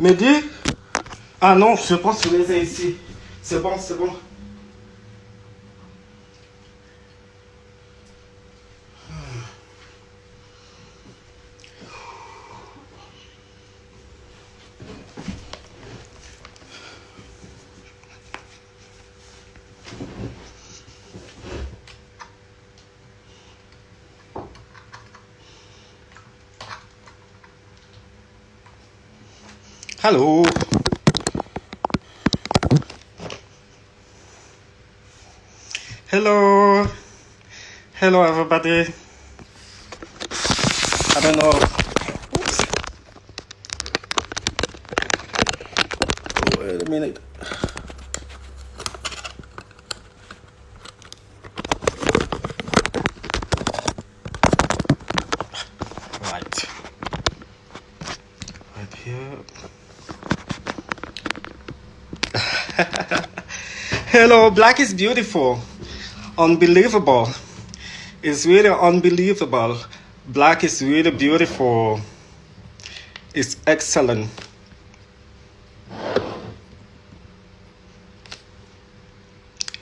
Mehdi? Ah non, je pense que je les ai ici. C'est bon, c'est bon. Hello. Hello. Hello, everybody. I don't know. Oops. Wait a minute. Right. Right here. Hello, black is beautiful. Unbelievable. It's really unbelievable. Black is really beautiful. It's excellent.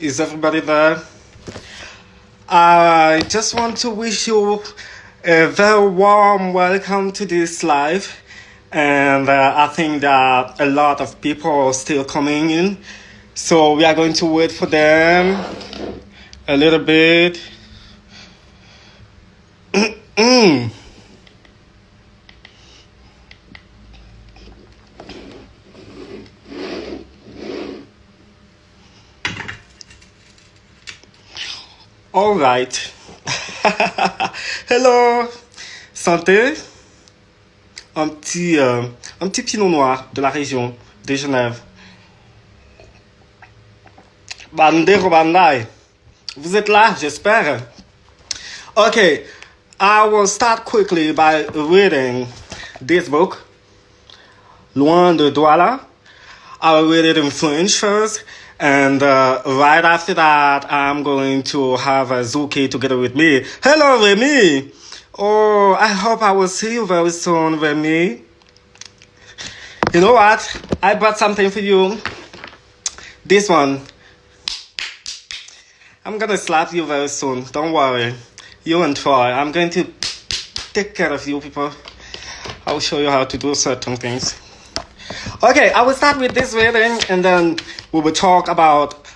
Is everybody there? I just want to wish you a very warm welcome to this live. And I think that a lot of people are still coming in. So we are going to wait for them a little bit. All right. Hello. Santé. Un petit pinot noir de la région de Genève. Bandero Bandai. Vous êtes là, j'espère. Okay, I will start quickly by reading this book, Loin de Douala. I will read it in French first, and right after that, I'm going to have Zuki together with me. Hello, Remy. Oh, I hope I will see you very soon, Remy. You know what? I brought something for you. This one. I'm gonna slap you very soon. Don't worry. You and Troy. I'm going to take care of you people. I will show you how to do certain things. Okay, I will start with this reading, and then we will talk about,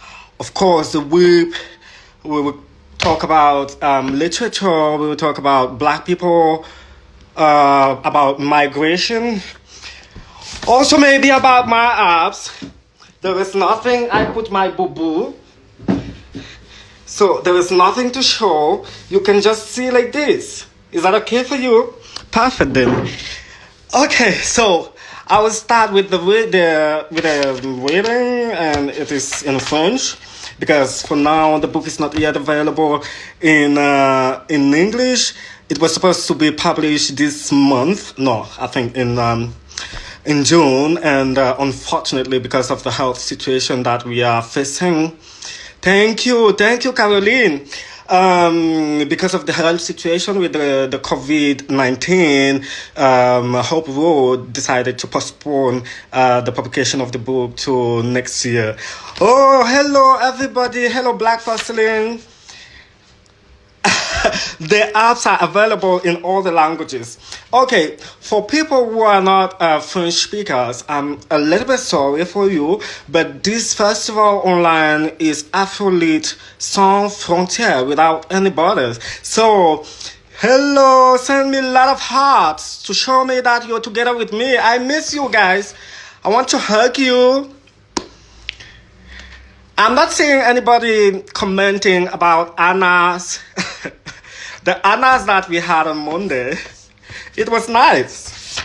of course, the whip. We will talk about literature. We will talk about black people, about migration. Also maybe about my abs. There is nothing. I put my boo-boo. So there is nothing to show. You can just see like this. Is that okay for you? Perfect then. Okay, so I will start with the reading, and it is in French because for now the book is not yet available in English. It was supposed to be published this month. No, I think in June, and unfortunately because of the health situation that we are facing. Thank you, Caroline. Because of the health situation with the COVID-19, Hope Road decided to postpone the publication of the book to next year. Oh, hello everybody. Hello Black Porcelain. The apps are available in all the languages. Okay, for people who are not French speakers, I'm a little bit sorry for you, but this festival online is Afrolit Sans Frontières, without any borders. So, hello, send me a lot of hearts to show me that you're together with me. I miss you guys. I want to hug you. I'm not seeing anybody commenting about Anna's. The Annas that we had on Monday. It was nice.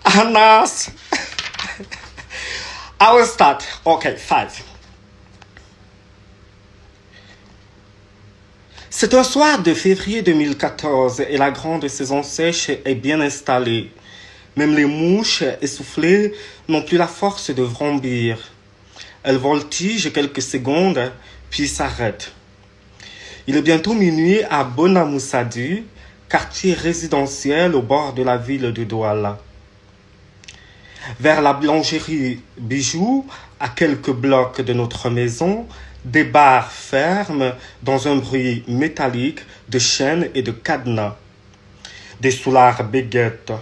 Annas. I will start. Okay, 5. C'est un soir de février 2014 et la grande saison sèche est bien installée. Même les mouches essoufflées n'ont plus la force de vrombir. Elles voltigent quelques secondes, puis s'arrêtent. Il est bientôt minuit à Bonamoussadi, quartier résidentiel au bord de la ville de Douala. Vers la boulangerie Bijoux, à quelques blocs de notre maison, des barres ferment dans un bruit métallique de chaînes et de cadenas. Des soulards bégayent.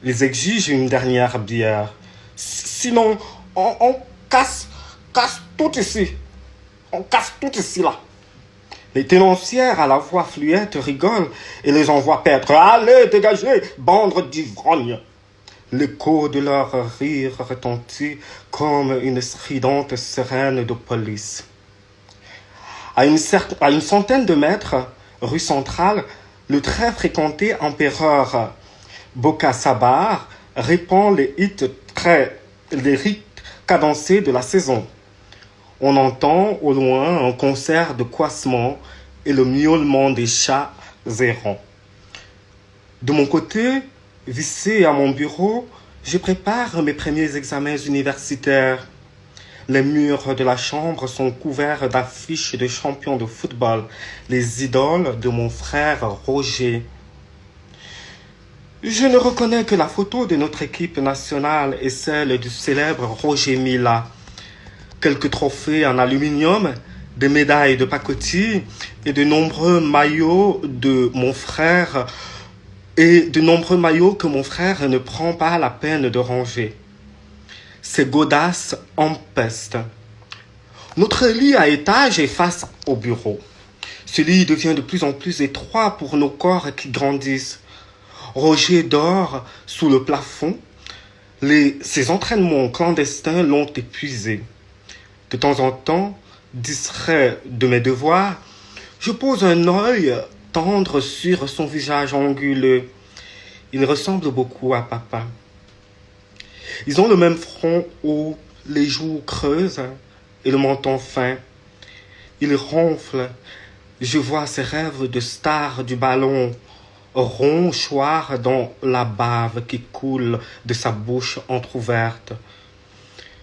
Ils exigent une dernière bière. Sinon, on casse tout ici. On casse tout ici, là. Les tenancières à la voix fluette rigolent et les envoient paître. Allez, dégagez, bande d'ivrognes. L'écho de leur rire retentit comme une stridente sirène de police. À une centaine de mètres, rue centrale, le très fréquenté empereur Boka-Sabar répand les hits cadencés de la saison. On entend au loin un concert de couassement et le miaulement des chats errants. De mon côté, vissé à mon bureau, je prépare mes premiers examens universitaires. Les murs de la chambre sont couverts d'affiches de champions de football, les idoles de mon frère Roger. Je ne reconnais que la photo de notre équipe nationale et celle du célèbre Roger Mila. Quelques trophées en aluminium, des médailles de pacotille et de nombreux maillots de mon frère que mon frère ne prend pas la peine de ranger. Ces godasses empestent. Notre lit à étage est face au bureau. Ce lit devient de plus en plus étroit pour nos corps qui grandissent. Roger dort sous le plafond. Ses entraînements clandestins l'ont épuisé. De temps en temps, distrait de mes devoirs, je pose un œil tendre sur son visage anguleux. Il ressemble beaucoup à papa. Ils ont le même front haut, les joues creuses et le menton fin. Il ronfle. Je vois ses rêves de star du ballon ronchoir dans la bave qui coule de sa bouche entr'ouverte.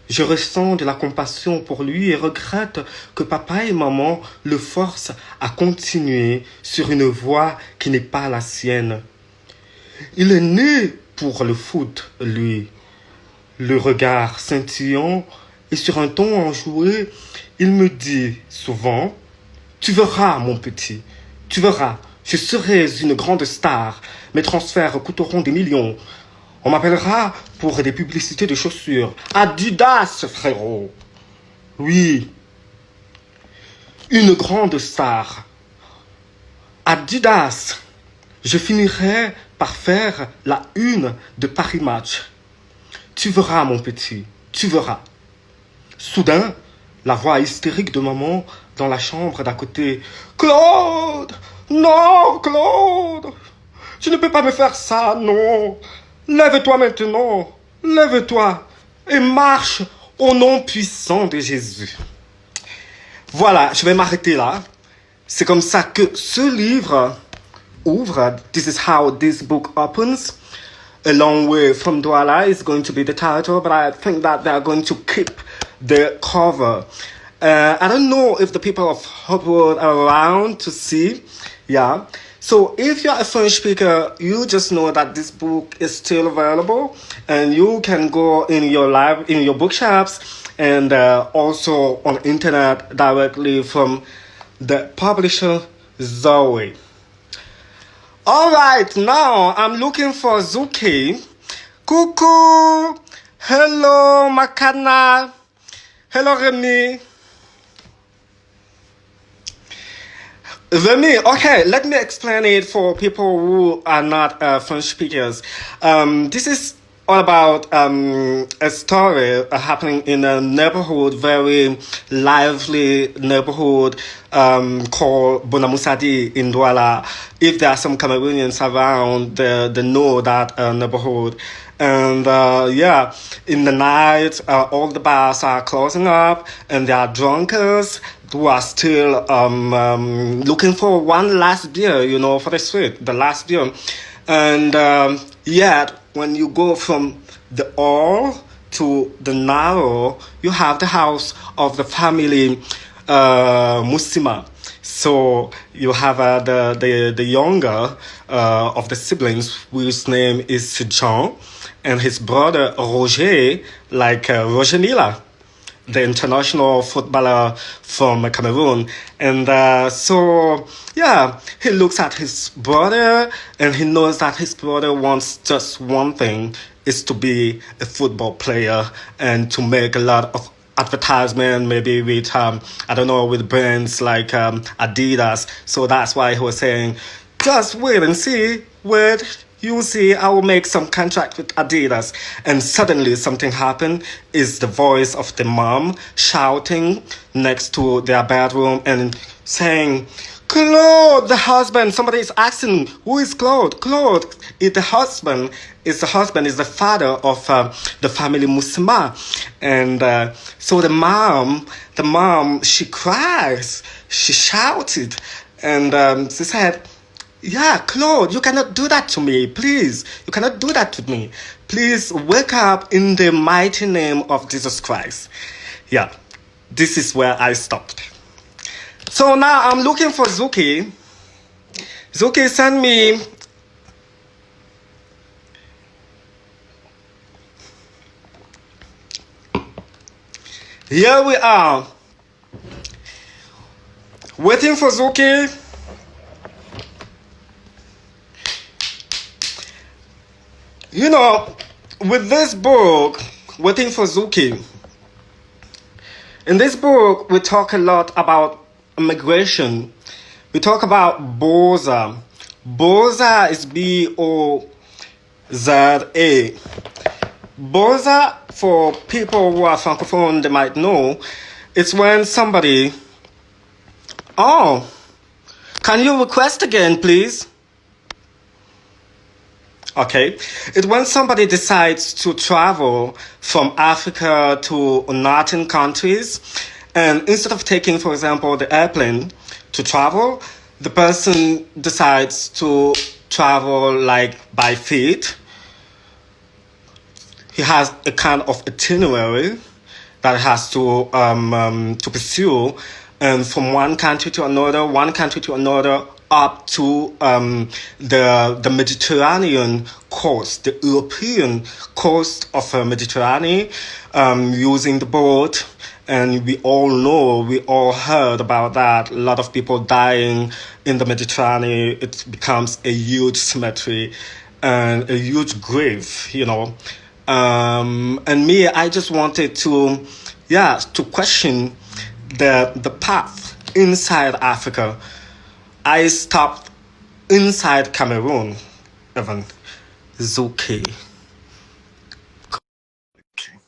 Je ressens de la compassion pour lui et regrette que papa et maman le forcent à continuer sur une voie qui n'est pas la sienne. Il est né pour le foot, lui. Le regard scintillant et sur un ton enjoué, il me dit souvent « Tu verras, mon petit, tu verras, je serai une grande star. Mes transferts coûteront des millions. On m'appellera pour des publicités de chaussures. Adidas, frérot. Oui, une grande star. Adidas. Je finirai par faire la une de Paris Match. Tu verras, mon petit, tu verras. » Soudain, la voix hystérique de maman dans la chambre d'à côté. « Claude! Non, Claude! Tu ne peux pas me faire ça, non! Lève-toi maintenant! Lève-toi et marche au nom puissant de Jésus. » Voilà, je vais m'arrêter là. C'est comme ça que ce livre ouvre. This is how this book opens. A Long Way from Douala is going to be the title, but I think that they are going to keep the cover. I don't know if the people of Hopwood are around to see. Yeah. So if you're a French speaker, you just know that this book is still available, and you can go in your bookshops, and also on the internet directly from the publisher Zoe. All right, now I'm looking for Zuki. Coucou. Hello, Makana. Hello, Remy. Okay, let me explain it for people who are not French speakers. This is all about a story happening in a neighborhood, very lively neighborhood called Bonamusadi in Douala. If there are some Cameroonians around, they know that neighborhood. And in the night, all the bars are closing up, and there are drunkards who are still looking for one last beer, for the street, the last beer. And yet, when you go from the all to the narrow, you have the house of the family Musima. So you have the younger of the siblings, whose name is Jean, and his brother Roger, like Roger Mila, the international footballer from Cameroon. And yeah, he looks at his brother and he knows that his brother wants just one thing, is to be a football player and to make a lot of advertisement, maybe with I don't know, with brands like Adidas. So that's why he was saying, just wait and see. Wait, you see, I will make some contract with Adidas. And suddenly something happened. Is the voice of the mom shouting next to their bedroom and saying, Claude, the husband. Somebody is asking, who is Claude? Claude is the husband. Is the father of the family Musima. And so the mom, she cries. She shouted. And she said, yeah, Claude, you cannot do that to me. Please, you cannot do that to me. Please wake up in the mighty name of Jesus Christ. Yeah, this is where I stopped. So now I'm looking for Zuki. Zuki, send me. Here we are. Waiting for Zuki. You know, with this book, Waiting for Zuki, in this book, we talk a lot about immigration. We talk about Boza. Boza is B-O-Z-A. Boza, for people who are Francophone, they might know, it's when somebody... Oh, can you request again, please? Okay, it's when somebody decides to travel from Africa to northern countries, and instead of taking, for example, the airplane to travel, the person decides to travel like by feet. He has a kind of itinerary that he has to pursue, and from one country to another, up to the Mediterranean coast, the European coast of Mediterranean, using the boat. And we all heard about that. A lot of people dying in the Mediterranean. It becomes a huge cemetery and a huge grave, you know. And me, I just wanted to question the path inside Africa. I stopped inside Cameroon, even. Zuki. Okay.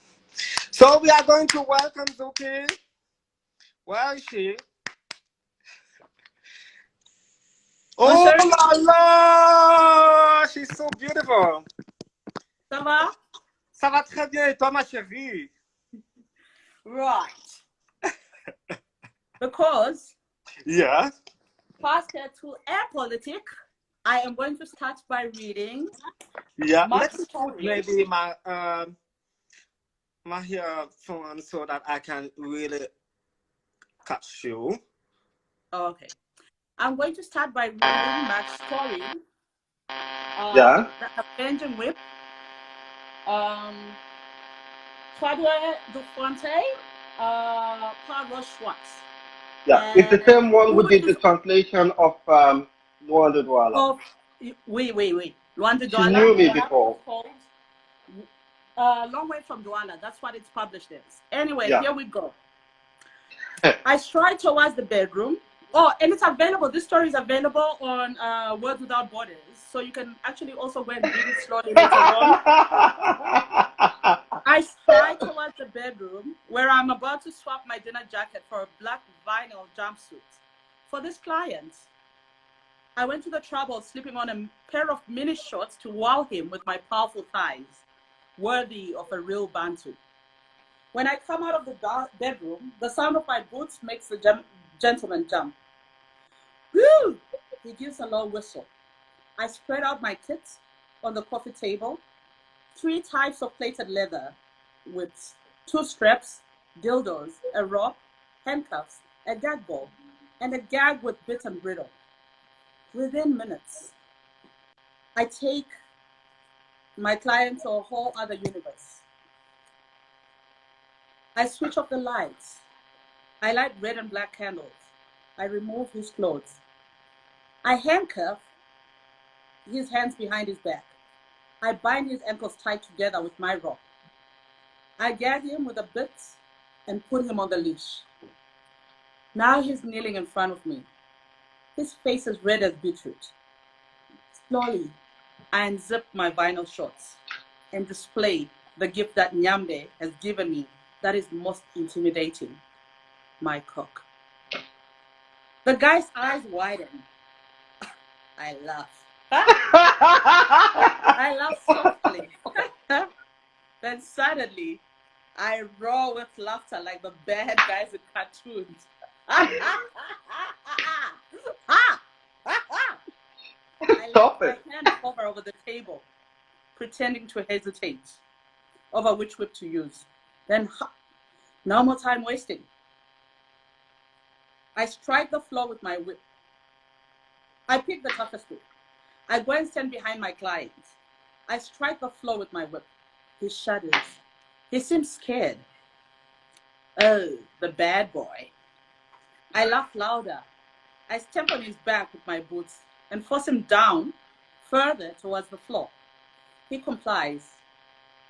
So we are going to welcome Zuki. Where is she? Oh la la! She's so beautiful. Ça va? Ça va très bien, et toi, ma chérie? Right. Because Yeah. faster to air politic, I am going to start by reading. Yeah. Let's put maybe my phone so that I can really catch you. Okay. I'm going to start by reading my story. Yeah. The Avenging Whip. Traduire du Français par Schwartz. Yeah, it's the same one who did the translation of Loin de Douala. Oui. Loin de Douala. She knew me before. Long Way from Douala. That's what it's published as. Anyway, Here we go. I stride towards the bedroom. Oh, and it's available. This story is available on Words Without Borders. So you can actually also go and read it slowly later on. I stride towards the bedroom where I'm about to swap my dinner jacket for a black vinyl jumpsuit. For this client, I went to the trouble of slipping on a pair of mini shorts to wow him with my powerful thighs, worthy of a real Bantu. When I come out of the bedroom, the sound of my boots makes the gentleman jump. Woo! He gives a low whistle. I spread out my tits on the coffee table. 3 types of plated leather with 2 straps, dildos, a rope, handcuffs, a gag ball. and a gag with bit and brittle. Within minutes, I take my client to a whole other universe. I switch off the lights. I light red and black candles. I remove his clothes. I handcuff his hands behind his back. I bind his ankles tight together with my rope. I gag him with a bit and put him on the leash. Now he's kneeling in front of me. His face is red as beetroot. Slowly, I unzip my vinyl shorts and display the gift that Nyambe has given me that is most intimidating, my cock. The guy's eyes widen. I laugh. I laugh softly. Then suddenly, I roar with laughter like the bad guys in cartoons. I Stop let it. my hand hover over the table, pretending to hesitate over which whip to use. Then, no more time wasting. I strike the floor with my whip. I pick the toughest whip. I go and stand behind my client. I strike the floor with my whip. He shudders. He seems scared. Oh, the bad boy. I laugh louder. I stamp on his back with my boots and force him down further towards the floor. He complies.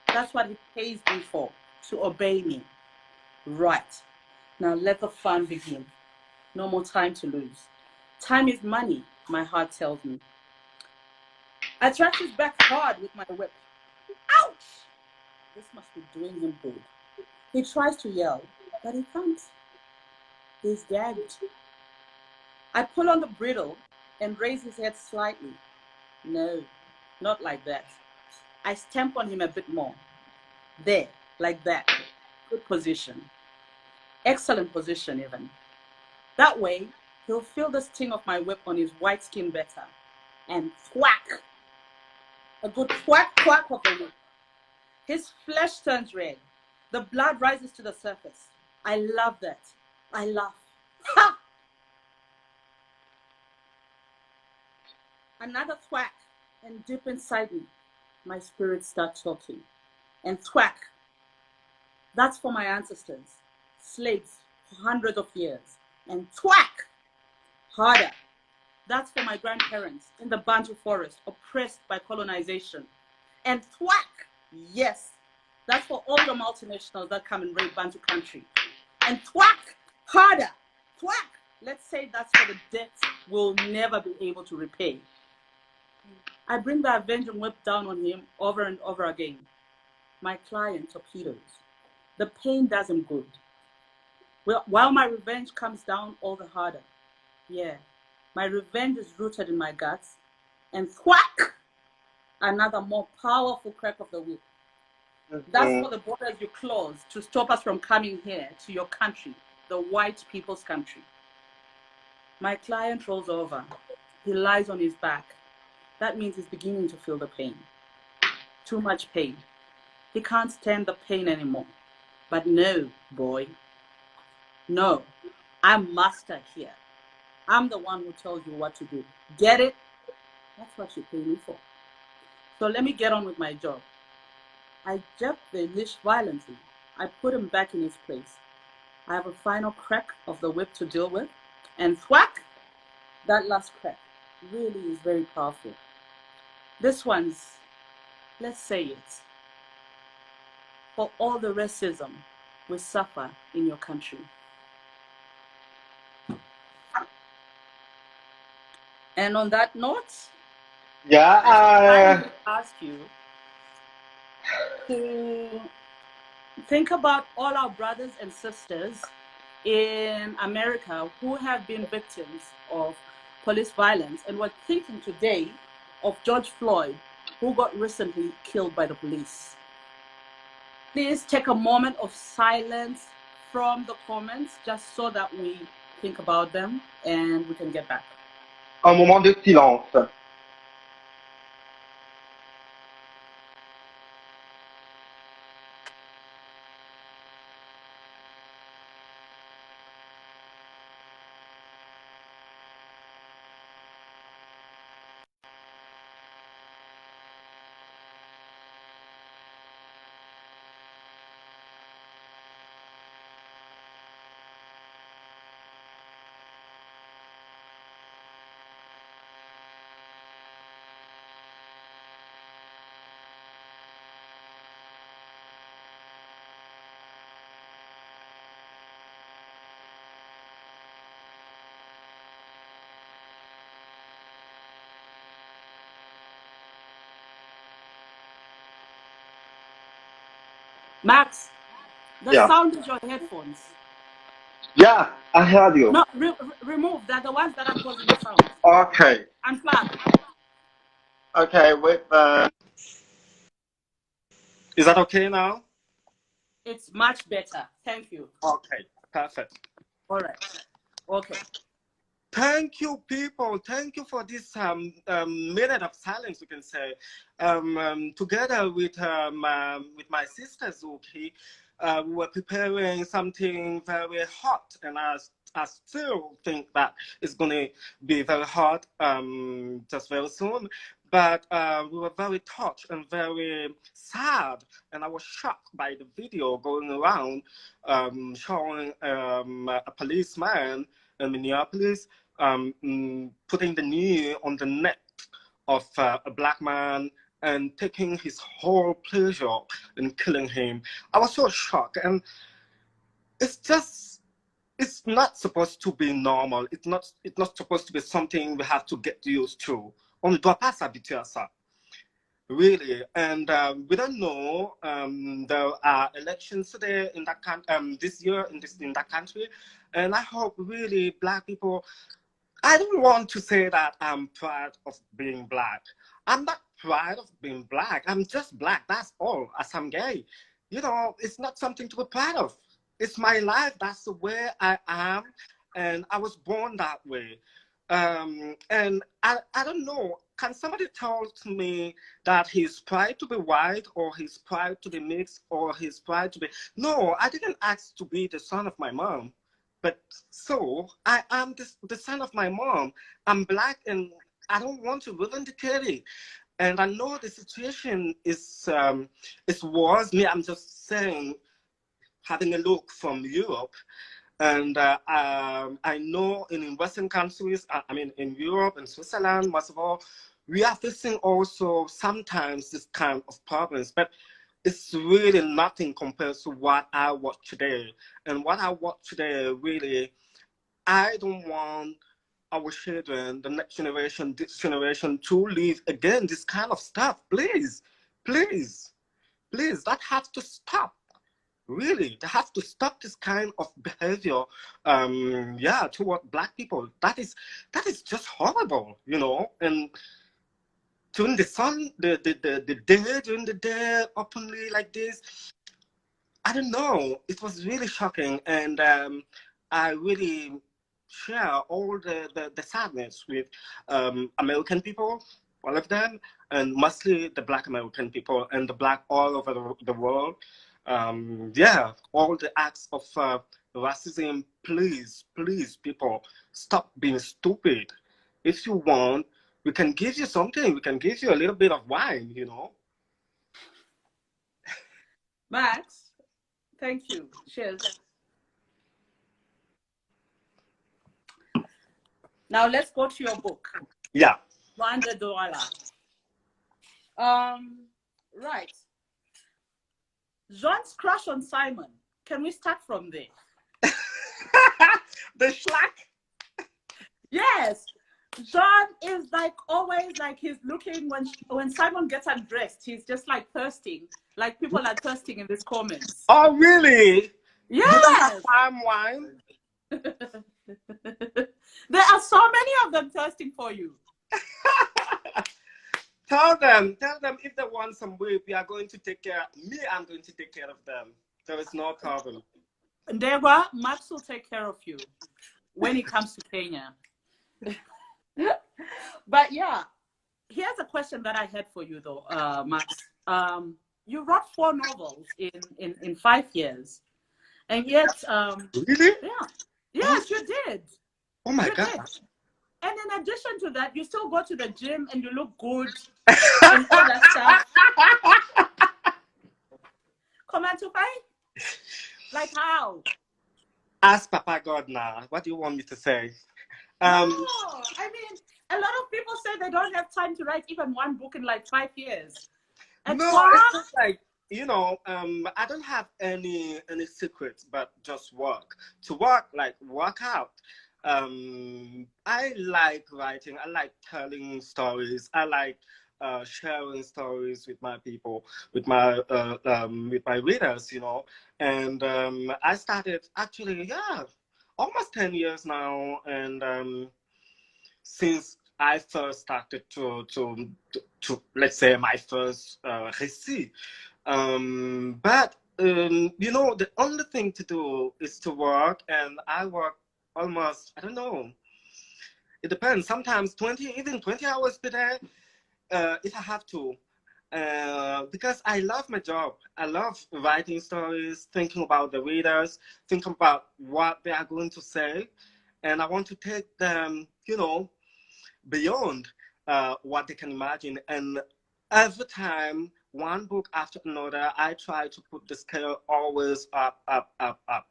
That's what he pays me for, to obey me. Right. Now let the fun begin. No more time to lose. Time is money, my heart tells me. I track his back hard with my whip. Ouch! This must be doing him good. He tries to yell, but he can't. He's gagged. I pull on the bridle and raise his head slightly. No, not like that. I stamp on him a bit more. There, like that. Good position. Excellent position, even. That way, he'll feel the sting of my whip on his white skin better. And thwack! A good thwack, thwack of the whip. His flesh turns red. The blood rises to the surface. I love that. I laugh. Ha! Another thwack, and deep inside me, my spirits start talking. And thwack. That's for my ancestors, slaves for hundreds of years. And thwack. Harder. That's for my grandparents in the Bantu forest, oppressed by colonization. And thwack. Yes, that's for all the multinationals that come and raid Bantu country. And thwack. Harder. Thwack. Let's say that's for the debts we'll never be able to repay. I bring the avenging whip down on him over and over again. My client torpedoes. The pain does him good. While my revenge comes down all the harder. Yeah, my revenge is rooted in my guts. And thwack! Another more powerful crack of the whip. That's for the borders you close to stop us from coming here to your country, the white people's country. My client rolls over. He lies on his back. That means he's beginning to feel the pain. Too much pain. He can't stand the pain anymore. But no, boy. No, I'm master here. I'm the one who tells you what to do. Get it? That's what you pay me for. So let me get on with my job. I jab the leash violently. I put him back in his place. I have a final crack of the whip to deal with. And thwack! That last crack really is very powerful. This one's, let's say it, for all the racism we suffer in your country. And on that note, Yeah, I would ask you to think about all our brothers and sisters in America who have been victims of police violence, and we're thinking today of George Floyd, who got recently killed by the police. Please take a moment of silence from the comments just so that we think about them and we can get back. un moment de silence. Max, the Yeah. sound is your headphones. Yeah, I heard you. No, remove. They're the ones that are causing the sound. Okay. Unplug. Okay, wait. Is that okay now? It's much better. Thank you. Okay, perfect. All right. Okay. Thank you, people. Thank you for this minute of silence, we can say. Together with my sister Zuki, we were preparing something very hot, and I still think that it's going to be very hot just very soon. But we were very touched and very sad, and I was shocked by the video going around showing a policeman in Minneapolis putting the knee on the neck of a black man and taking his whole pleasure in killing him. I was so shocked, and it's not supposed to be normal. It's not supposed to be something we have to get used to. On ne doit pas s'habituer à ça. Really, and we don't know. There are elections today in that this year in that country, and I hope really black people. I don't want to say that I'm proud of being black. I'm not proud of being black. I'm just black. That's all. As I'm gay, you know, it's not something to be proud of. It's my life. That's the way I am, and I was born that way. And I don't know. Can somebody tell me that he's proud to be white, or he's proud to be mixed, or he's proud to be? No, I didn't ask to be the son of my mom. But so I am the son of my mom. I'm black, and I don't want to vindicate it. And I know the situation is worse. Me, I'm just saying, having a look from Europe. And I know in Western countries, I mean, in Europe and Switzerland, most of all, we are facing also sometimes this kind of problems, but it's really nothing compared to what I watch today. And what I watch today, really, I don't want our children, the next generation, this generation, to live again this kind of stuff. Please, please, please, that has to stop. Really, they have to stop this kind of behavior, yeah, toward black people. That is just horrible, you know. And during the sun, the day, during the day, openly like this, I don't know. It was really shocking, and I really share all the sadness with American people, all of them, and mostly the Black American people and the Black all over the world. Yeah, all the acts of racism. Please, please, people, stop being stupid. If you want, we can give you something. We can give you a little bit of wine, you know. Max, thank you. Cheers. Now let's go to your book. Yeah. $100. Right. Jean's crush on Simon. Can we start from there? The schlack. Yes. Jean is like always like he's looking when Simon gets undressed, he's just like thirsting. Like people are thirsting in these comments. Oh, really? Yes. Palm wine. There are so many of them thirsting for you. Tell them if they want some whip, we are going to take care. Me, I'm going to take care of them. There is no problem. Ndegwa, Max will take care of you when it comes to Kenya. But yeah, here's a question that I had for you though, Max. You wrote 4 novels in 5 years, and yet, Really? yeah, yes, you did. Oh my You God. did. And in addition to that, you still go to the gym and you look good and all that stuff. Come on to fight? Like how? Ask Papa God now. What do you want me to say? No, I mean, a lot of people say they don't have time to write even one book in like 5 years. And No, it's just like, you know, I don't have any secrets, but just work. To work, like work out. I like writing. I like telling stories. I like sharing stories with my people, with my readers, you know. And I started actually, yeah, almost 10 years now, and since I first started to let's say my first récit. But you know, the only thing to do is to work, and I work almost, I don't know, it depends. Sometimes 20, even 20 hours per day, if I have to. Because I love my job. I love writing stories, thinking about the readers, thinking about what they are going to say. And I want to take them, you know, beyond what they can imagine. And every time, one book after another, I try to put the scale always up, up, up, up.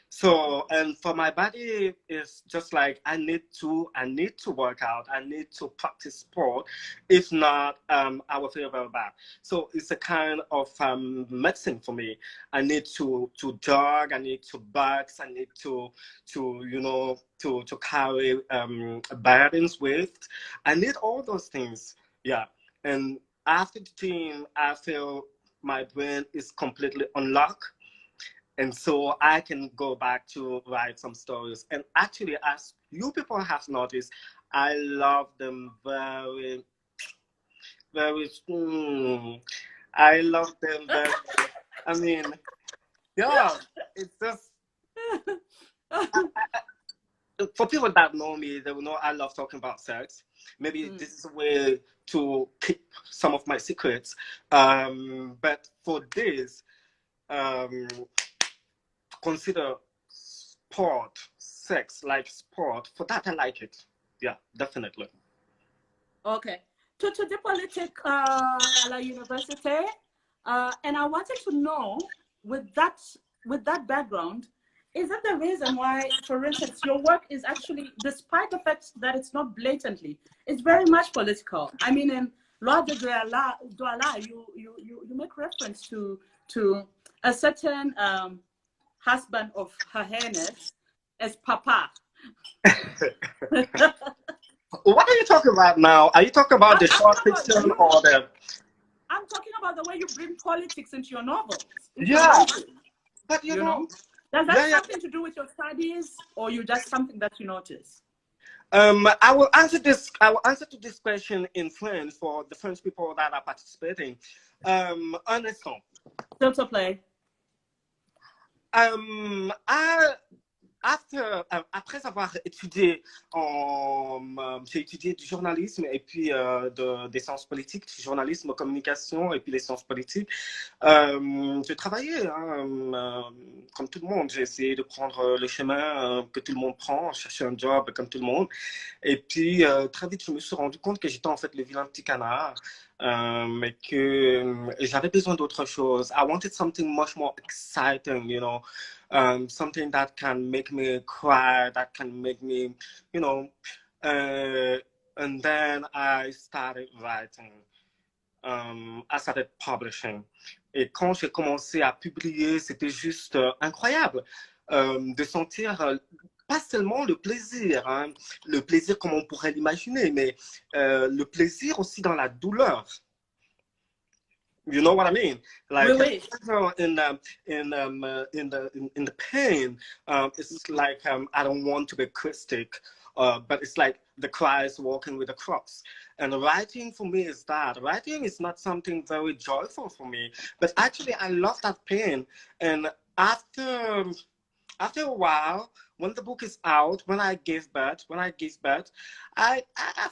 So, and for my body, it's just like I need to work out. I need to practice sport. If not, I will feel very bad. So it's a kind of medicine for me. I need to jog. I need to box. I need to you know to carry burdens with. I need all those things. Yeah, and after the gym, I feel my brain is completely unlocked, and so I can go back to write some stories. And actually, as you people have noticed, I love them very, very. I love them very. I mean, yeah, it's just for people that know me, they will know I love talking about sex. Maybe this is a way to keep some of my secrets. But for this, um, consider sport, sex like sport. For that, I like it. Yeah, definitely. Okay. To the politique à la université, and I wanted to know, with that background, is that the reason why, for instance, your work is actually, despite the fact that it's not blatantly, it's very much political. I mean, in Loi de Douala, you make reference to a certain husband of Her Highness as Papa. What are you talking about now? Are you talking about the short fiction or the? I'm talking about the way you bring politics into your novels. Yeah, but you know, does that something to do with your studies, or you just something that you notice? I will answer this. I will answer to this question in French for the French people that are participating. Un instant. Still play. Après avoir étudié j'ai étudié du journalisme et puis des sciences politiques, du journalisme, communication et puis les sciences politiques. J'ai travaillé comme tout le monde. J'ai essayé de prendre le chemin que tout le monde prend, chercher un job comme tout le monde. Et puis très vite, je me suis rendu compte que j'étais en fait le vilain petit canard. Mais que j'avais besoin d'autre chose. I wanted something much more exciting, you know, something that can make me cry, that can make me, you know, and then I started writing. I started publishing. Et quand j'ai commencé à publier, c'était juste incroyable de sentir pas seulement le plaisir comme on pourrait l'imaginer, mais le plaisir aussi dans la douleur. You know what I mean? Like in the pain, it's like I don't want to be Christic, but it's like the Christ walking with the cross. And writing for me is that. Writing is not something very joyful for me, but actually I love that pain. And after a while, when the book is out, when I give birth, I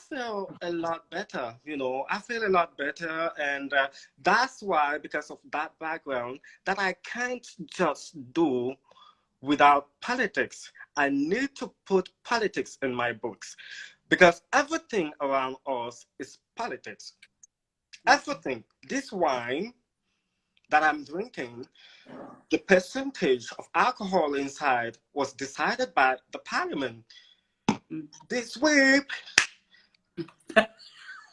feel a lot better, you know. I feel a lot better, and that's why, because of that background, that I can't just do without politics. I need to put politics in my books, because everything around us is politics. Everything. This wine that I'm drinking, the percentage of alcohol inside was decided by the parliament. This week,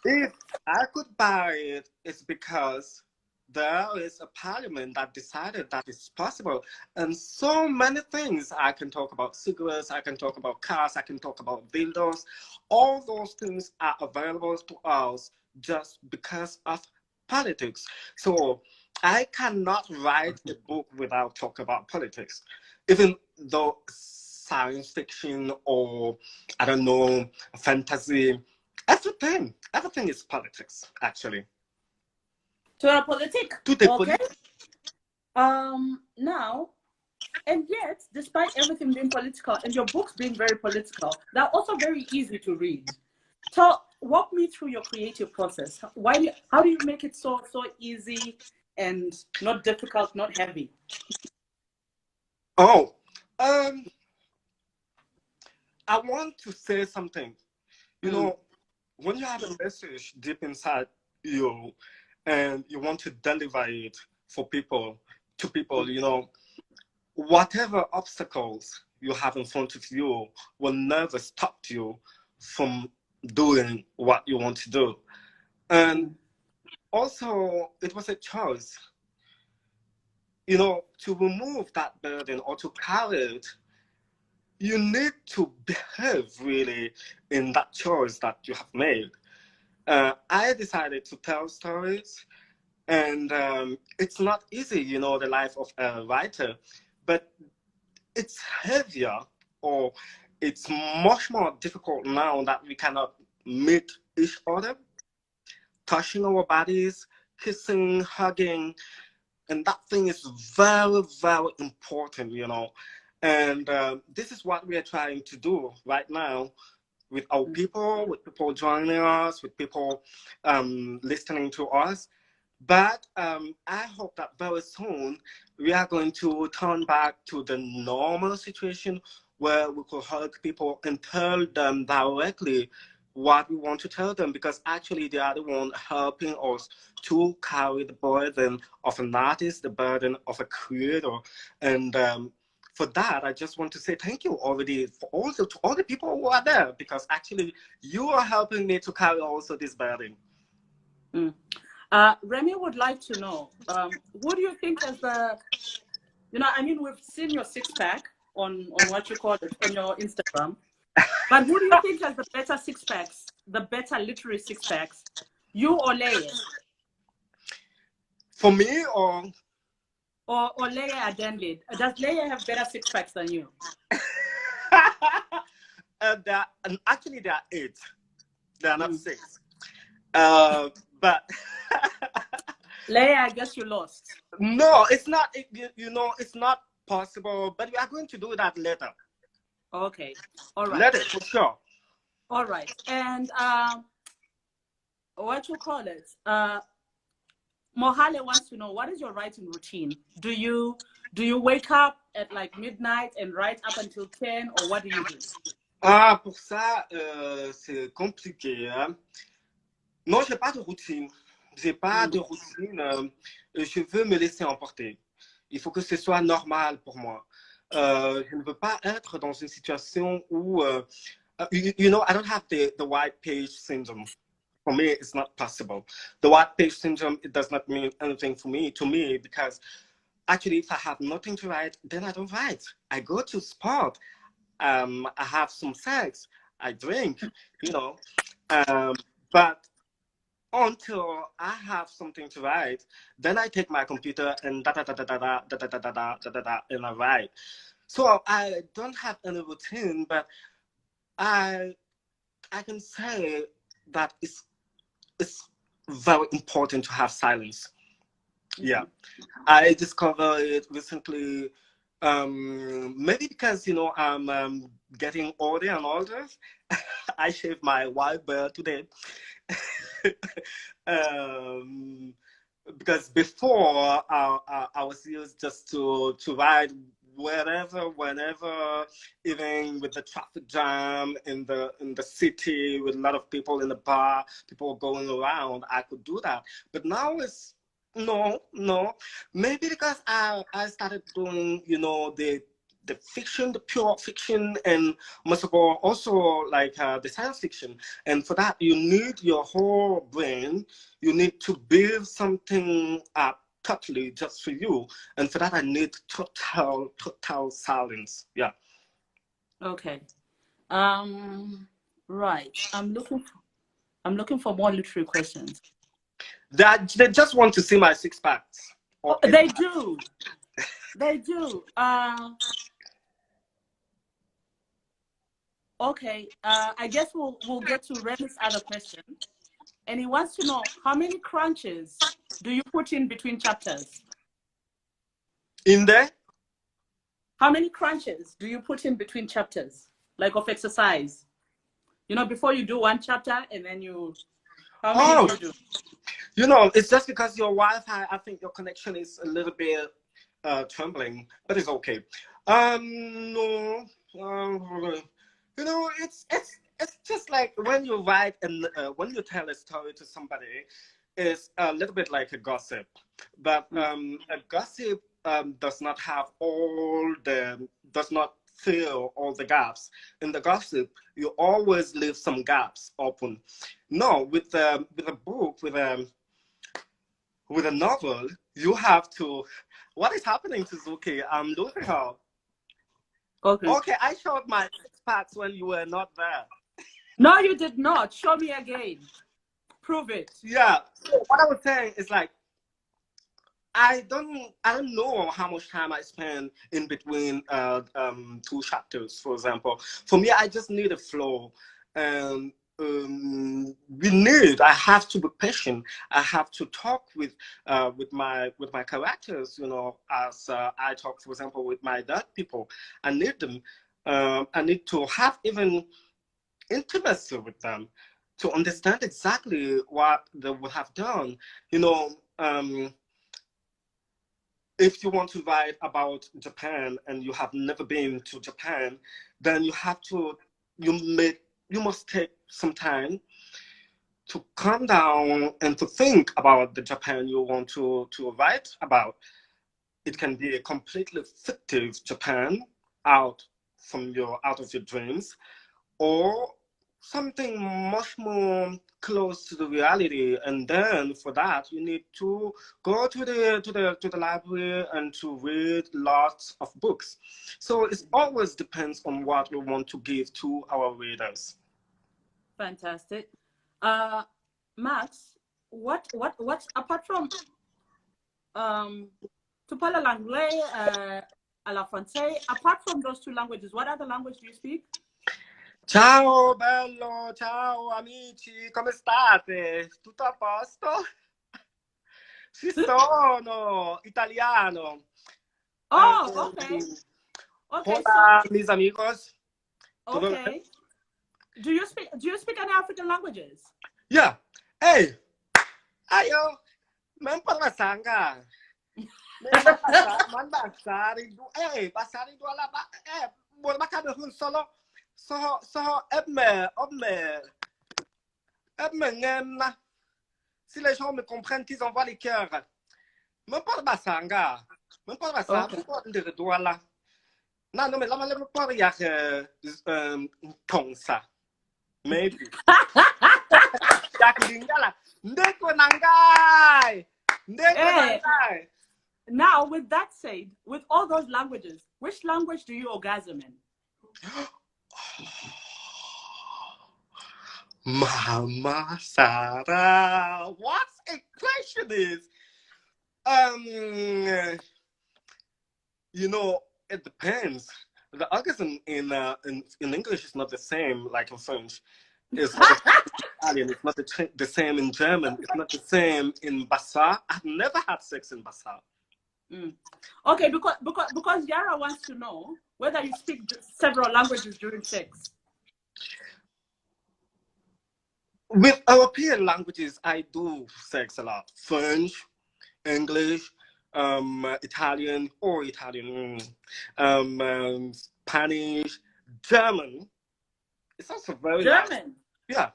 if I could buy it, it's because there is a parliament that decided that it's possible. And so many things I can talk about: cigarettes, I can talk about cars, I can talk about dildos. All those things are available to us just because of politics. So I cannot write a book without talking about politics, even though science fiction or, I don't know, fantasy, everything is politics, actually. To a politic. Tout est Okay. politique. Now, and yet, despite everything being political and your books being very political, they're also very easy to read. So walk me through your creative process. How do you make it so easy and not difficult, not heavy? Oh, I want to say something. You know, when you have a message deep inside you and you want to deliver it for people, to people, you know, whatever obstacles you have in front of you will never stop you from doing what you want to do. And also, it was a choice, you know, to remove that burden or to carry it. You need to behave really in that choice that you have made. I decided to tell stories, and it's not easy, you know, the life of a writer, but it's heavier, or it's much more difficult now that we cannot meet each other, touching our bodies, kissing, hugging, and that thing is very, very important, you know. And this is what we are trying to do right now with our people, with people joining us, with people listening to us. But I hope that very soon we are going to turn back to the normal situation where we could hug people and tell them directly what we want to tell them, because actually they are the one helping us to carry the burden of an artist, the burden of a creator. And for that, I just want to say thank you already for also to all the people who are there, because actually you are helping me to carry also this burden. Remy would like to know, who do you think is the, you know, I mean, we've seen your six-pack on what you call it, on your Instagram, but who do you think has the better six-packs, the better literary six-packs, you or Leia? For me, or Leia Adenlid? Does Leia have better six-packs than you? actually there are 8. There are not 6. But Leia, I guess you lost. No, it's not. You know, it's not possible. But we are going to do that later. Okay, all right. Later, for sure. All right, and what you call it? Mohale wants to know, what is your writing routine? Do you wake up at like midnight and write up until 10, or what do you do? Ah, pour ça, c'est compliqué. Hein? Non, j'ai pas de routine. J'ai pas de routine. Je veux me laisser emporter. Il faut que ce soit normal pour moi. Je ne veux pas être dans une situation où, you know, I don't have the white page syndrome. For me, it's not possible. The white page syndrome, it does not mean anything to me, because actually, if I have nothing to write, then I don't write. I go to sport. I have some sex. I drink, you know. But until I have something to write, then I take my computer and da da da da da da da da da da da da da, and I write. So I don't have any routine, but I can say that it's very important to have silence. Yeah, I discovered it recently. Maybe because, you know, I'm getting older and older. I shaved my white beard today. Because before I was used just to ride wherever, whenever, even with the traffic jam in the city, with a lot of people in the bar, people going around, I could do that. But now it's no. Maybe because I started doing, you know, the fiction, the pure fiction, and most of all also like the science fiction. And for that, you need your whole brain. You need to build something up totally just for you. And for that, I need total silence. Yeah. Okay. Right. I'm looking for more literary questions. That they just want to see my six packs or eight They packs. do. They do. Okay. I guess we'll get to Remy's other question. And he wants to know, how many crunches do you put in between chapters? In there? How many crunches do you put in between chapters? Like of exercise? You know, before you do one chapter and then how many do you do? You know, it's just because your Wi-Fi, I think your connection is a little bit trembling, but it's okay. No, you know, it's just like when you write and when you tell a story to somebody, it's a little bit like a gossip, but a gossip does not have does not fill all the gaps. In the gossip, you always leave some gaps open. No, with a book, with a novel, you have to. What is happening to Zuki? I'm losing her. Okay. Okay, I showed my six packs when you were not there. No, you did not. Show me again. Prove it. Yeah. So what I was saying is like, I don't know how much time I spend in between two chapters, for example. For me, I just need a flow. And I have to be patient. I have to talk with my characters, you know, as I talk, for example, with my dead people. I need them. I need to have even intimacy with them to understand exactly what they would have done. You know, if you want to write about Japan and you have never been to Japan, then you must take some time to calm down and to think about the Japan you want to write about. It can be a completely fictive Japan out of your dreams, or something much more close to the reality. And then for that, you need to go to the library and to read lots of books. So it always depends on what we want to give to our readers. Fantastic. Max, what apart from tu parles l'anglais, à la français, apart from those two languages, what other language do you speak? Ciao bello, ciao amici, come state? Tutto a posto? Ci sono, italiano. Oh, okay. Okay, Hola, mis amigos. okay. Do you speak any African languages? Yeah. Hey, ayo, mempermasangka. Man basari du, basari du ala ba, buat makan dulu so ngem na. Si les gens me comprennent, qu'ils envoient les cœurs. Mempermasangka. Okay. Buat ndere du ala. Na no me lama le por ya tongsa. Maybe. Hey, now, with that said, with all those languages, which language do you orgasm in? Mama Sarah, what a question is. You know, it depends. The orgasm in English is not the same like in French. It's not Italian. It's not the same in German. It's not the same in Bassa. I've never had sex in Bassa. Okay, because Yara wants to know whether you speak several languages during sex. With European languages, I do sex a lot. French, English, Italian, Spanish, German. It's also very German. nice. Yeah.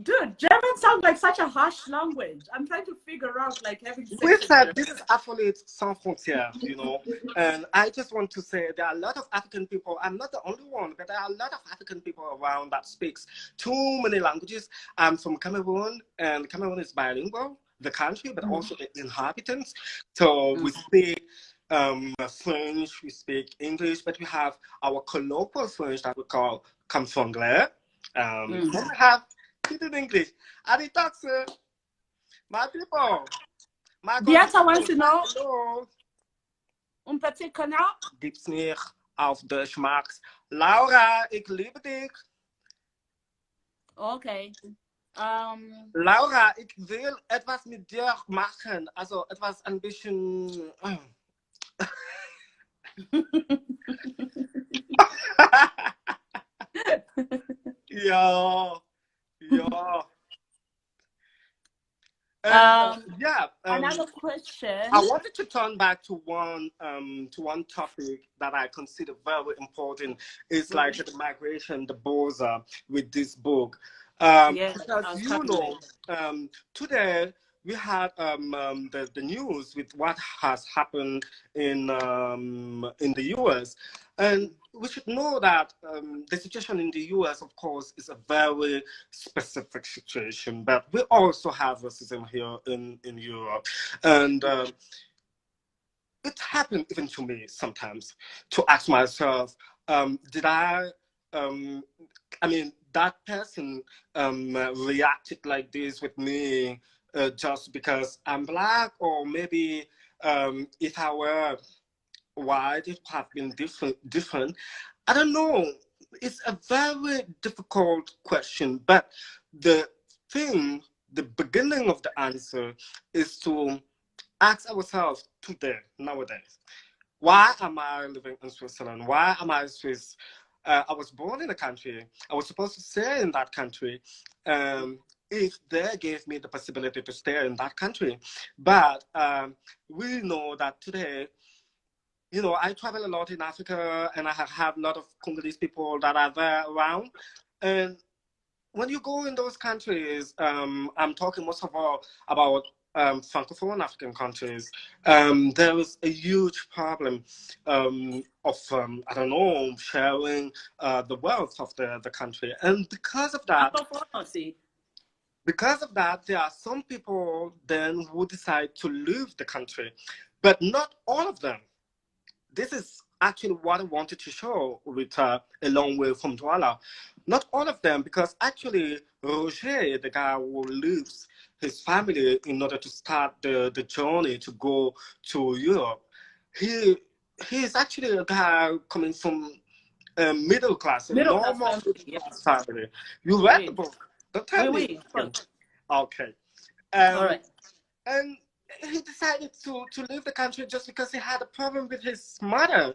Dude, German sounds like such a harsh language. I'm trying to figure out like having sex. We said this is Afrolit Sans Frontières, you know, and I just want to say there are a lot of African people. I'm not the only one, but there are a lot of African people around that speaks too many languages. I'm from Cameroon, and Cameroon is bilingual. the country, but also the inhabitants. So we speak French, we speak English, but we have our colloquial French that we call Camfranglais. Then we have hidden English. Adi Taxe, my people. My Beata wants to know, Hallo. petit canard. Gibt's nicht auf Deutsch, Max. Laura, ich liebe dich. Okay. Laura, ich will etwas mit dir machen. Also etwas ein bisschen. Ja. Another question. I wanted to turn back to one topic that I consider very important. It's like the migration, the border with this book. Because today we had the news with what has happened in the US, and we should know that the situation in the US, of course, is a very specific situation, but we also have racism here in Europe, and it happened even to me sometimes to ask myself, did I mean, that person reacted like this with me just because I'm Black, or maybe if I were white, it would have been different. I don't know. It's a very difficult question, but the beginning of the answer is to ask ourselves nowadays, why am I living in Switzerland? Why am I Swiss? I was born in a country. I was supposed to stay in that country if they gave me the possibility to stay in that country. But we know that today, you know, I travel a lot in Africa, and I have a lot of Congolese people that are there around. And when you go in those countries, I'm talking most of all about Francophone African countries, there is a huge problem of, I don't know, sharing the wealth of the country. And because of that, there are some people then who decide to leave the country, but not all of them. This is actually what I wanted to show with A Long Way from Douala. Not all of them, because actually Roger, the guy who leaves his family in order to start the journey to go to Europe, he is actually a guy coming from a middle class family. You read the book? Don't tell me. Okay. All right. And he decided to leave the country just because he had a problem with his mother.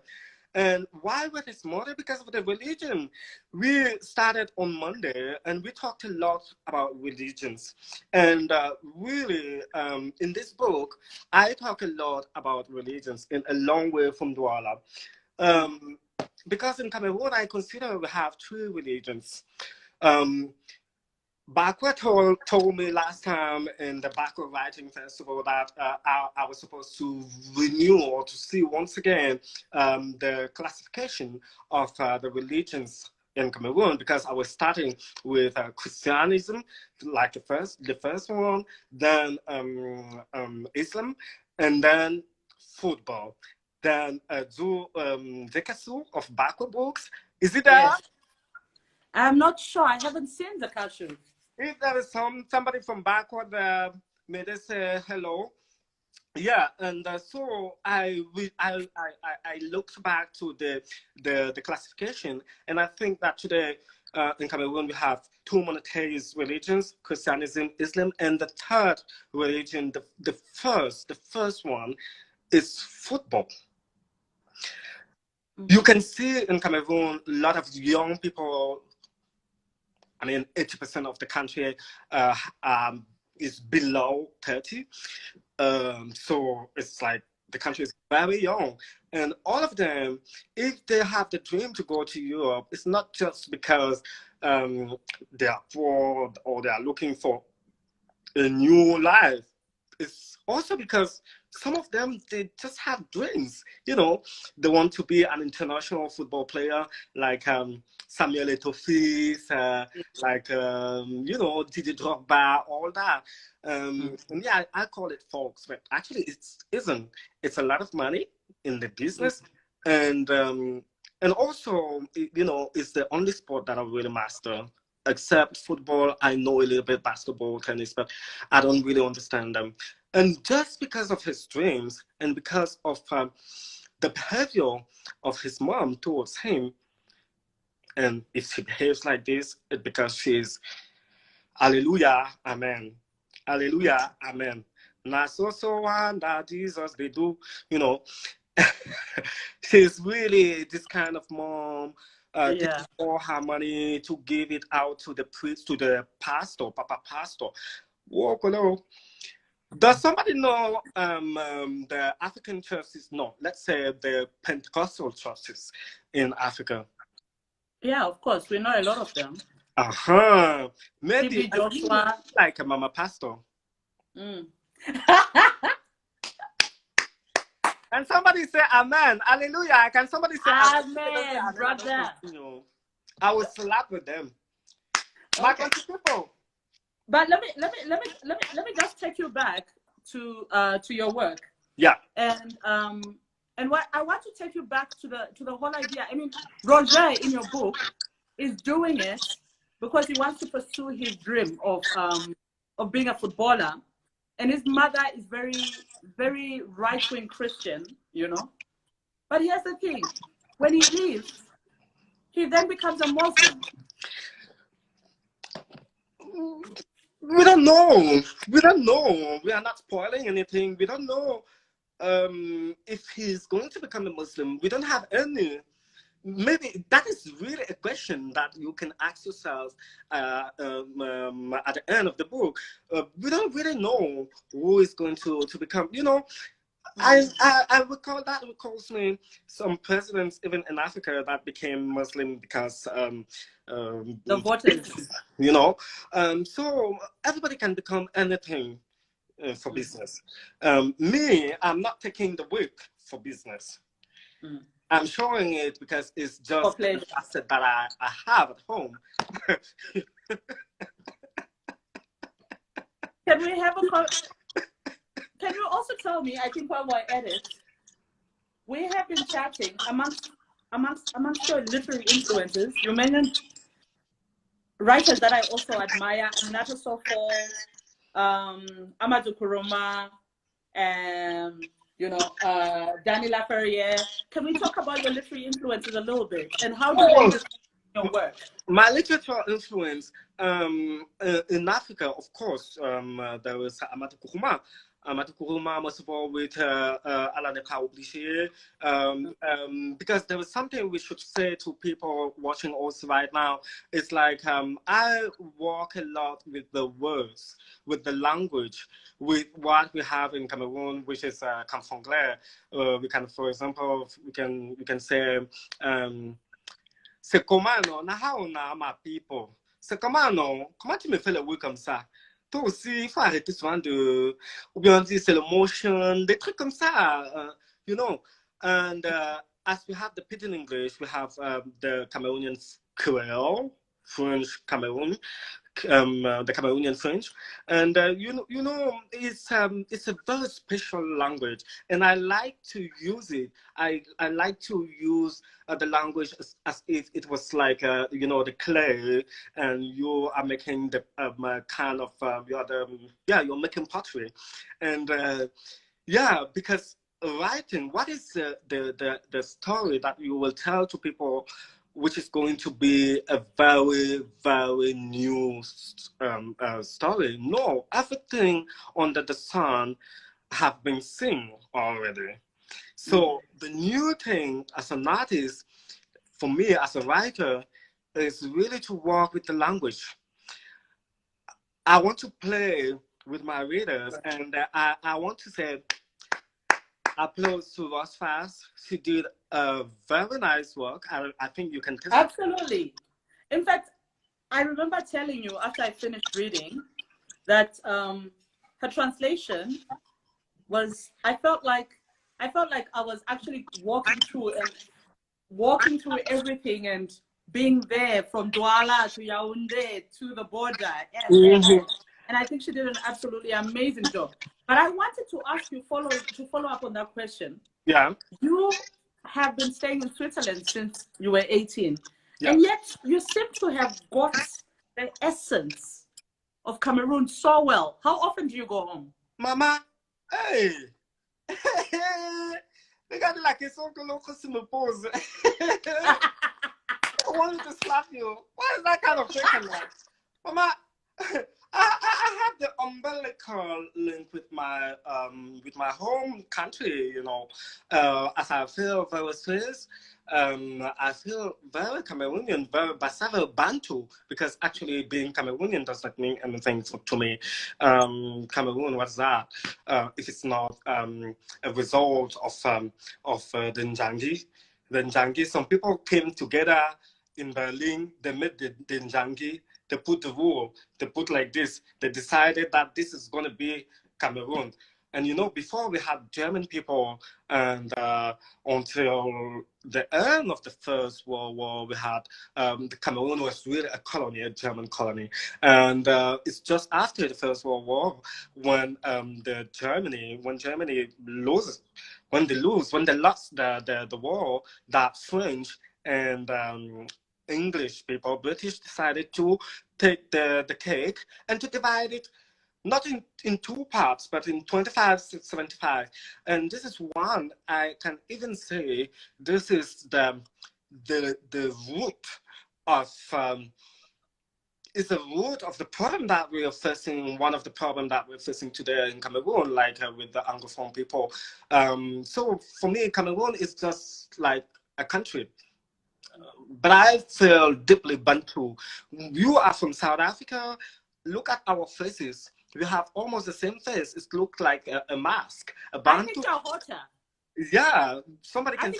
And why with his mother? Because of the religion. We started on Monday, and we talked a lot about religions. And really, in this book, I talk a lot about religions in A Long Way from Douala. Because in Cameroon, I consider we have 3 religions. Bakwa told me last time in the Bakwa Writing Festival that I was supposed to renew or to see once again the classification of the religions in Cameroon, because I was starting with Christianism, like the first one, then Islam, and then football. Then Zekasu of Bakwa books. Is it there? Yes. I'm not sure. I haven't seen the cartoon. If there is somebody from backward, may they say hello. Yeah, and so I looked back to the classification, and I think that today in Cameroon we have 2 monotheist religions: Christianism, Islam, and the third religion, the first one, is football. You can see in Cameroon a lot of young people. I mean, 80% of the country is below 30. So it's like the country is very young. And all of them, if they have the dream to go to Europe, it's not just because they are poor or they are looking for a new life. it's also because some of them, they just have dreams. You know, they want to be an international football player, like Samuel Eto'o, like you know, Didier Drogba, all that. And yeah, I call it folks, but actually it isn't. It's a lot of money in the business, and also, you know, it's the only sport that I really master. Except football, I know a little bit basketball, tennis, but I don't really understand them. And just because of his dreams and because of the behavior of his mom towards him, and if she behaves like this, it's because she's Hallelujah, Amen. Hallelujah, Amen. Na so one that Jesus they do, you know. She's really this kind of mom, Yeah. taking all her money to give it out to the priest, to the pastor, Papa Pastor. Whoa, hello. Does somebody know the African churches? No, let's say the Pentecostal churches in Africa. Yeah, of course. We know a lot of them. Uh-huh. Maybe TB Joshua. like a mama pastor. Mm. Can somebody say amen? Hallelujah. Can somebody say Amen, amen? brother. I will slap with them. My Okay. country people. But let me just take you back to your work. Yeah. And what I want to take you back to the whole idea. I mean, Roger in your book is doing it because he wants to pursue his dream of being a footballer, and his mother is very, very right-wing Christian, you know. But here's the thing: when he leaves, he then becomes a Muslim. We don't know. We don't know. We are not spoiling anything. We don't know if he's going to become a Muslim. We don't have any. Maybe that is really a question that you can ask yourself at the end of the book. We don't really know who is going to become. You know, I recall that recalls me some presidents even in Africa that became Muslim because The voters. you know, so everybody can become anything for business. Me, I'm not taking the whip for business. I'm showing it because it's just an asset that I have at home. Can we have a Can you also tell me, I think while we're at it, we have been chatting amongst your literary influences. You mentioned writers that I also admire, Nato Sofo, Amadou Kuruma, and you know, Danny Laferriere. Can we talk about your literary influences a little bit and how do they describe your work? My literature influence in Africa, of course, there was Amadou Kuruma. Amadou Kuruma, most of all, with Alain Obligé, because there was something we should say to people watching also right now. It's like I work a lot with the words, with the language, with what we have in Cameroon, which is Camfranglais. We can, for example, we can say. C'est comment non? How on a ma people? C'est comment non? Comment tu me fais le oui comme ça? Toi aussi, il faut arrêter souvent de... Ou bien on dit c'est le motion, des trucs comme ça, you know. And as we have the pidgin English, we have the Cameroonian Creole, French Cameroon, the Cameroonian French, and you know, it's a very special language, and I like to use it. I like to use the language as if it was like you know, the clay, and you are making the kind of you're making pottery, and yeah, because writing, what is the story that you will tell to people, which is going to be a very, very new story? No, everything under the sun have been seen already. So the new thing as an artist, for me as a writer, is really to work with the language. I want to play with my readers, and I want to say applause to Ross Fast. She did a very nice work. I think you can testify. Absolutely. In fact, I remember telling you after I finished reading that her her translation was, I felt like I was actually walking through everything and being there from Douala to Yaoundé to the border. And I think she did an absolutely amazing job. But I wanted to ask you to follow up on that question. Yeah. You have been staying in Switzerland since you were 18. Yeah. And yet you seem to have got the essence of Cameroon so well. How often do you go home? Mama, hey. Regarde la question que l'autre se me pose. I wanted to slap you. What is that kind of question? Mama, I have the umbilical link with my home country, you know. As I feel very Swiss, I feel very Cameroonian, very Basava Bantu, because actually being Cameroonian does not mean anything to me. Cameroon, what's that? If it's not a result of the Njangi. The Njangi, some people came together in Berlin, they made the Njangi, they put the rule, they put like this, they decided that this is going to be Cameroon. And you know, before we had German people, and until the end of the First World War, we had the Cameroon was really a colony, a German colony. And it's just after the First World War when Germany loses, when they lost the war, that French and English people, British, decided to take the cake and to divide it not in two parts, but in 25-75. And this is one, I can even say, this is the root of, is the root of the problem that we are facing, one of the problems that we're facing today in Cameroon, like with the Anglophone people. So for me, Cameroon is just like a country. But I feel deeply Bantu. You are from South Africa. Look at our faces. We have almost the same face. It looks like a mask. A Bantu. I think you're hotter. Yeah, somebody can say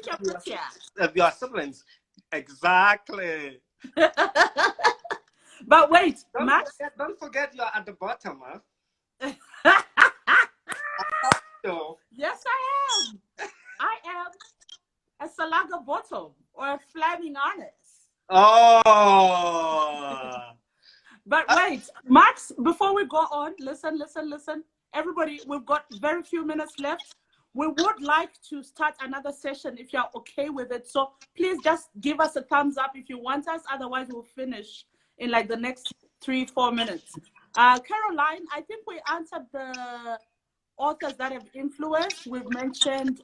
we are siblings. Exactly. But wait, Max. Don't forget you're at the bottom, huh? Yes, I am. I am a Salaga bottom or a flaming honest. Oh. But wait, Max, before we go on, listen. Everybody, we've got very few minutes left. We would like to start another session if you're okay with it. So please just give us a thumbs up if you want us. Otherwise, we'll finish in like the next 3-4 minutes. Caroline, I think we answered the authors that have influenced. We've mentioned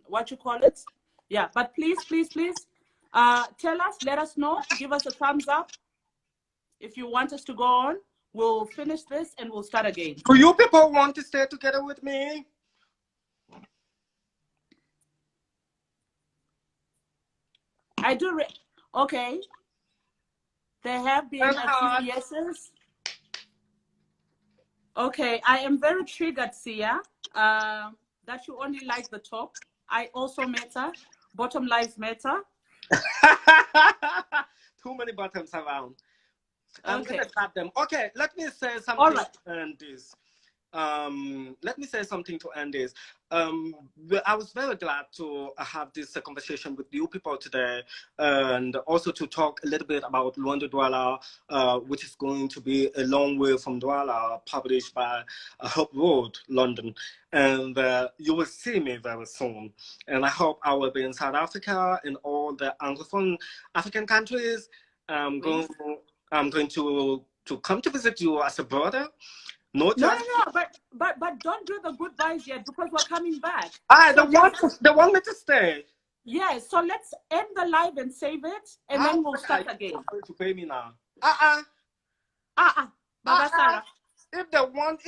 what you call it. Yeah, but please, tell us, let us know, give us a thumbs up. If you want us to go on, we'll finish this and we'll start again. Do you people want to stay together with me? I do. Okay. There have been a few yeses. Okay, I am very triggered, Sia, that you only like the top. I also matter. Bottom lives matter. Too many bottoms around. I'm going to tap them. Okay, let me say something to end this. Let me say something to end this. I was very glad to have this conversation with you people today, and also to talk a little bit about Luanda Douala, which is going to be A Long Way from Douala, published by Hope Road, London. And you will see me very soon. And I hope I will be in South Africa, in all the Anglophone African countries. I'm going to come to visit you as a brother. No, but don't do the goodbyes yet because we're coming back. They want me to stay. Yeah, so let's end the live and save it, and then we'll start again. Going to pay me now. Baba Sarah. If they want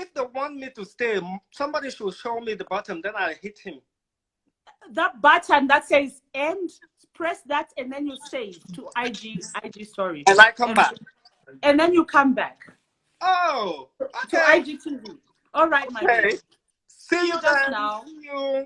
me to stay, somebody should show me the button. Then I hit him. That button that says end, press that, and then you save to IG story. And I come back. And then you come back. Oh, okay. To IGTV. All right, my baby. See you just now. See you.